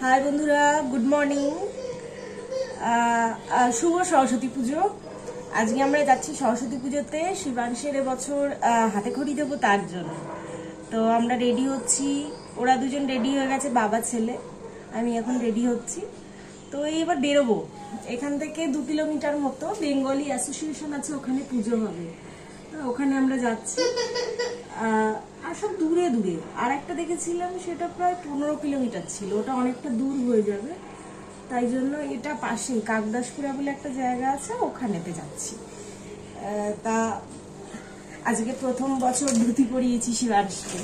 High বন্ধুরা, good morning. শুভ সরস্বতী পুজো। আজকে আমরা যাচ্ছি সরস্বতী পুজোতে। শিবাংশের এবছর হাতে খড়ি দেবো, তার জন্য তো আমরা রেডি হচ্ছি। ওরা দুজন রেডি হয়ে গেছে, বাবা ছেলে, আমি এখন রেডি হচ্ছি। তো এবার বেরোবো এখান থেকে 2 কিলোমিটার মতো বেঙ্গলি অ্যাসোসিয়েশন আছে, ওখানে পুজো হবে, ওখানে আমরা যাচ্ছি। আর সব দূরে দূরে। আর একটা দেখেছিলাম সেটা প্রায় 15 কিলোমিটার ছিল, ওটা অনেকটা দূর হয়ে যাবে, তাই জন্য এটা পাশেই কাকদাসপুরা বলে একটা জায়গা আছে, ওখানেতে যাচ্ছি। তা আজকে প্রথম বছর ধুতি পরিয়েছি শিবাংশকে।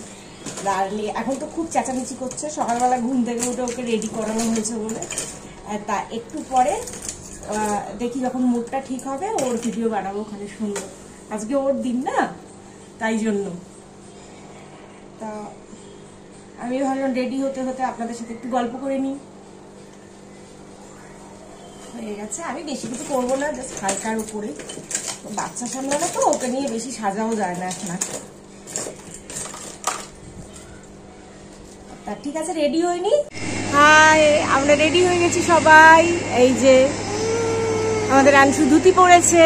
এখন তো খুব চেঁচামেচি করছে, সকালবেলা ঘুম থেকে উঠে ওকে রেডি করানো হয়েছে বলে। তা একটু পরে দেখি যখন মুডটা ঠিক হবে ওর ভিডিও বানাবো, ওখানে শুনবো। আজকে ওর দিন না, তাই জন্য। তা আমি ভাবলাম রেডি হতে হতে আপনাদের সাথে একটু গল্প করে নিই। হয়ে গেছে, আমি বেশি কিছু করবো না, জাস্ট হালকার উপরে। বাচ্চা সামলানো তো, ওকে নিয়ে বেশি সাজাও যায় না এখন। তা ঠিক আছে, রেডি হয়নি। হাই, আমরা রেডি হয়ে গেছি সবাই। এই যে আমাদের আনসু ধুতি পরেছে,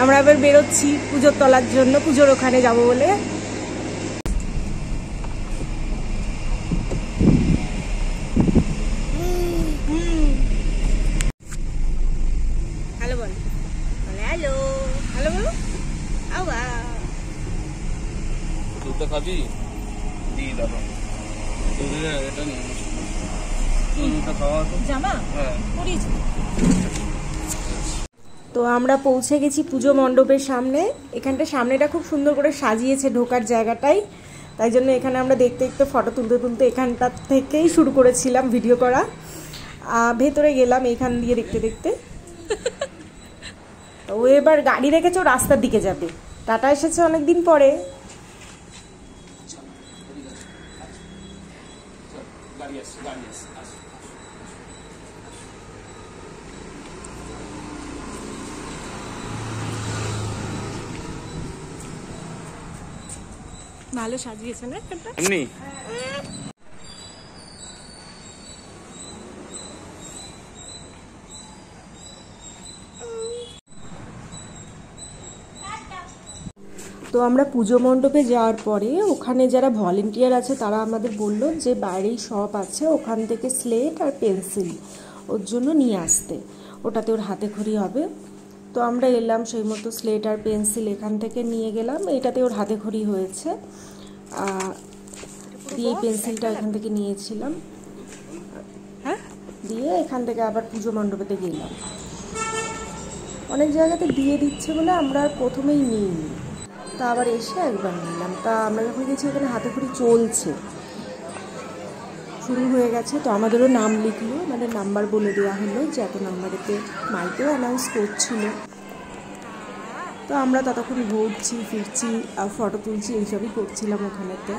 আমরা এবার বেরোচ্ছি পুজোর তলার জন্য, পুজোর ওখানে যাব বলে। হ্যালো বল, হ্যালো হ্যালো বলো। আবা দুধ খাবি? দিয়ে দাও। দুধে এটা নিয়ে দুধটা খাওয়া তো জামা হ্যাঁ পরিয়েছি। তো আমরা পৌঁছে গেছি পুজো মণ্ডপের সামনে। এখানটা সামনেটা খুব সুন্দর করে সাজিয়েছে ঢোকার জায়গাটাই, তাই জন্য এখানে আমরা দেখতে দেখতে ফটো তুলতে তুলতে এখানটা থেকেই শুরু করেছিলাম ভিডিও করা। ভেতরে গেলাম এখান দিয়ে দেখতে দেখতে। ও এবার গাড়ি রেখেছে, ও রাস্তার দিকে যাবে। টাটা এসেছে অনেকদিন পরে। ভালো সাজিয়েছে না এমনি? তো আমরা পুজো মণ্ডপে যাওয়ার পরে ওখানে যারা ভলেন্টিয়ার আছে তারা আমাদের বলল যে বাইরেই শপ আছে, ওখান থেকে স্লেট আর পেন্সিল ওর জন্য নিয়ে আসতে, ওটাতে ওর হাতে খড়ি হবে। তো আমরা এলাম, সেই মতো স্লেট আর পেন্সিল এখান থেকে নিয়ে গেলাম। এটাতে ওর হাতে খড়ি হয়েছে, দিয়ে পেন্সিলটা এখান থেকে নিয়েছিলাম, হ্যাঁ, দিয়ে এখান থেকে আবার পুজো মণ্ডপেতে গেলাম। অনেক জায়গাতে দিয়ে দিচ্ছে বলে আমরা প্রথমেই নিইনি, তা আবার এসে একবার নিলাম। তা আমরা যখন গেছি এখানে হাতে খড়ি চলছে, শুরু হয়ে গেছে। তো আমাদেরও নাম লিখলো, মানে নাম্বার বলে দেওয়া হলো যে এত নাম্বারেতে, মাইকেও অ্যানাউন্স করছিল। তো আমরা ততক্ষণ ঘুরছি ফিরছি আর ফটো তুলছি, এইসবই করছিলাম ওখানেতে।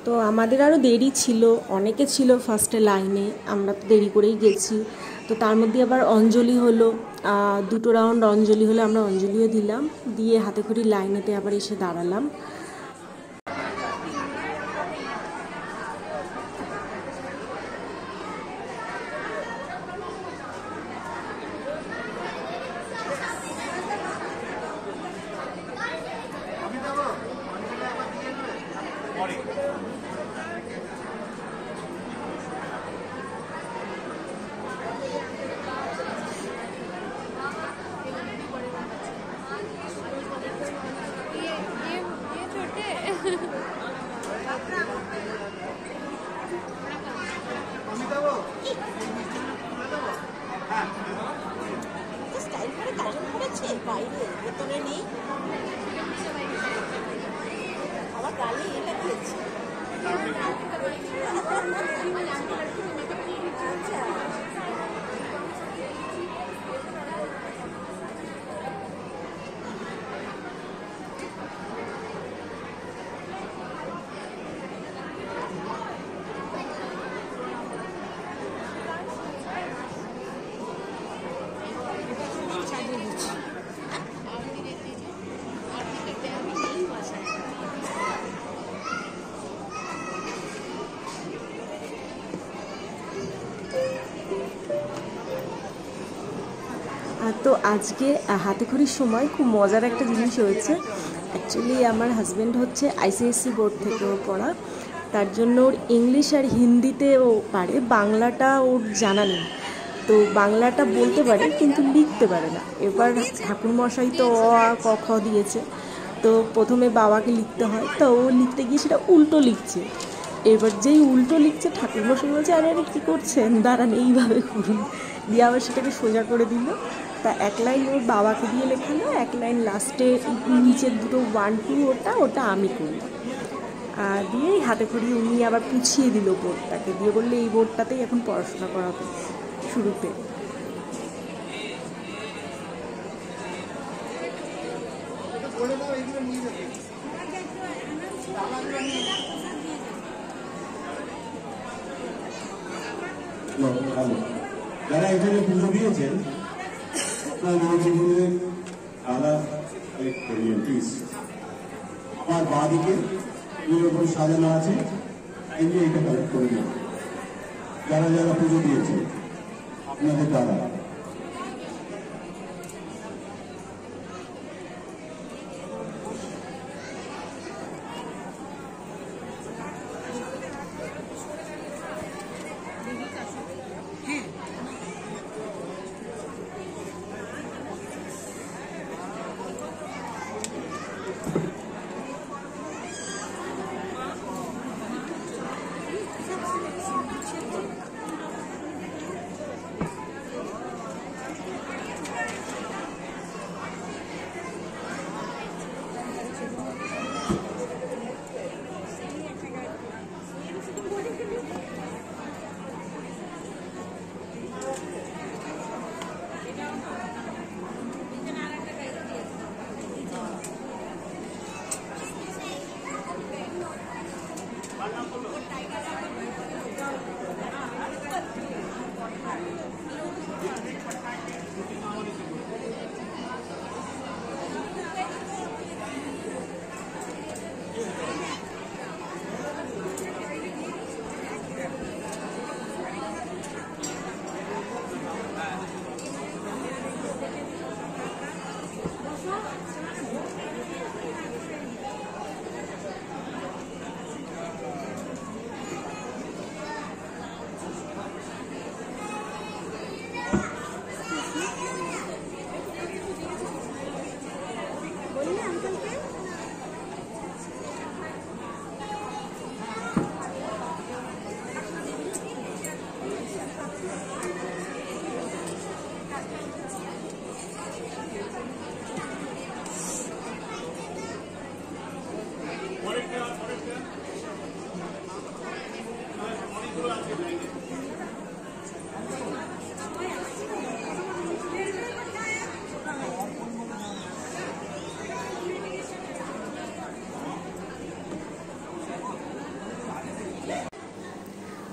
তো আমাদের আরও দেরি ছিল, অনেকে ছিল ফার্স্টে লাইনে, আমরা তো দেরি করেই গেছি। তো তার মধ্যে আবার অঞ্জলি হলো, 2টো রাউন্ড অঞ্জলি হলো, আমরা অঞ্জলিও দিলাম, দিয়ে হাতে খড়ি লাইনেতে আবার এসে দাঁড়ালাম। তো আজকে হাতেখড়ির সময় খুব মজার একটা জিনিস হয়েছে। অ্যাকচুয়ালি আমার হাজব্যান্ড হচ্ছে আইসিএসসি বোর্ড থেকে ওর পড়া, তার জন্য ওর ইংলিশ আর হিন্দিতে ও পারে, বাংলাটা ওর জানা নেই। তো বাংলাটা বলতে পারে কিন্তু লিখতে পারে না। এবার ঠাকুরমশাই তো অ আ ক খ দিয়েছে, তো প্রথমে বাবাকে লিখতে হয়, তো ও লিখতে গিয়ে সেটা উল্টো লিখছে। এবার যেই উল্টো লিখছে ঠাকুরমশাই বলছে, আরে আরে কী করছেন, দাঁড়ান এইভাবে করুন। দিয়ে আবার সেটাকে সোজা করে দিল। তা এক লাইন ওর বাবাকে দিয়ে লেখালো, এক লাইন লাস্টে নিচের দুটো 1 2 ওটা আমি করলাম। দিয়েই হাতে খড়ি উনি আবার পুছিয়ে দিল বোর্ডটাকে, দিয়ে বললে এই বোর্ডটাতেই এখন পড়াশোনা করাবে শুরুতে। যারা এখানে পুজো দিয়েছেন প্লিজ, আমার বাঁদিকে ওপর সাজানো আছে, এগিয়ে এটা কালেক্ট করে দিন। যারা যারা পুজো দিয়েছে আপনাদের দ্বারা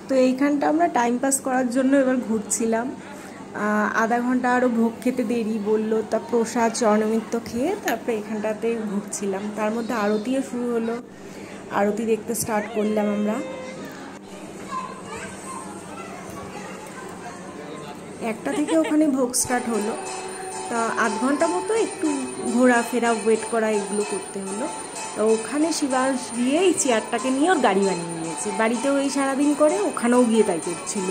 তো এইখানটা আমরা টাইম পাস করার জন্য এবার ঘুরছিলাম। আধা ঘন্টা আরও ভোগ খেতে দেরি বললো, তা প্রসাদ চরণমিত্র খেয়ে তারপরে এখানটাতে ঘুরছিলাম। তার মধ্যে আরতিও শুরু হলো, আরতি দেখতে স্টার্ট করলাম আমরা। 1টা থেকে ওখানে ভোগ স্টার্ট হলো, তা আধ ঘন্টা মতো একটু ঘোরাফেরা ওয়েট করা এগুলো করতে হলো। তো ওখানে শিবাংশ গিয়ে এই চেয়ারটাকে নিয়ে ওর গাড়ি বানিয়ে নিয়েছে। বাড়িতেও এই সারাদিন করে, ওখানেও গিয়ে তাই করছিল,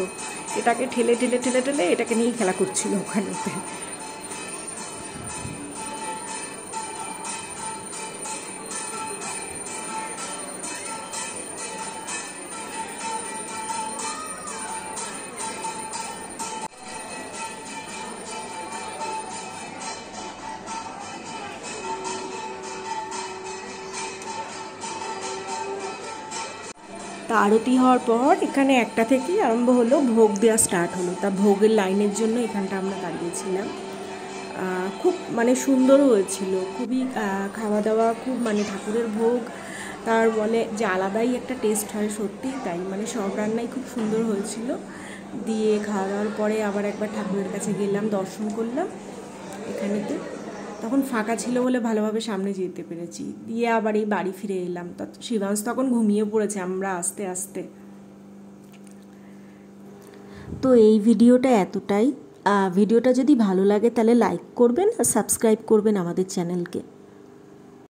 এটাকে ঠেলে ঠেলে ঠেলে ঠেলে এটাকে নিয়ে খেলা করছিল ওখানেতে। তা আরতি হওয়ার পর এখানে 1টা থেকেই আরম্ভ হলো, ভোগ দেওয়া স্টার্ট হলো। তা ভোগের লাইনের জন্য এখানটা আমরা দাঁড়িয়েছিলাম। খুব মানে সুন্দর হয়েছিল, খুবই খাওয়া দাওয়া খুব মানে ঠাকুরের ভোগ তার বলে যে আলাদাই একটা টেস্ট হয়, সত্যি তাই, মানে সব রান্নাই খুব সুন্দর হয়েছিল। দিয়ে খাওয়া দাওয়ার পরে আবার একবার ঠাকুরের কাছে গেলাম, দর্শন করলাম এখানেতে। তখন ফাঁকা ছিল বলে ভালোভাবে সামনে যেতে পেরেছি। দিয়ে আবার এই বাড়ি ফিরে এলাম। শিবাংশ তখন ঘুমিয়ে পড়েছে আমরা আস্তে আস্তে। তো এই ভিডিওটা এতটাই। ভিডিওটা যদি ভালো লাগে তাহলে লাইক করবেন আর সাবস্ক্রাইব করবেন আমাদের চ্যানেলকে।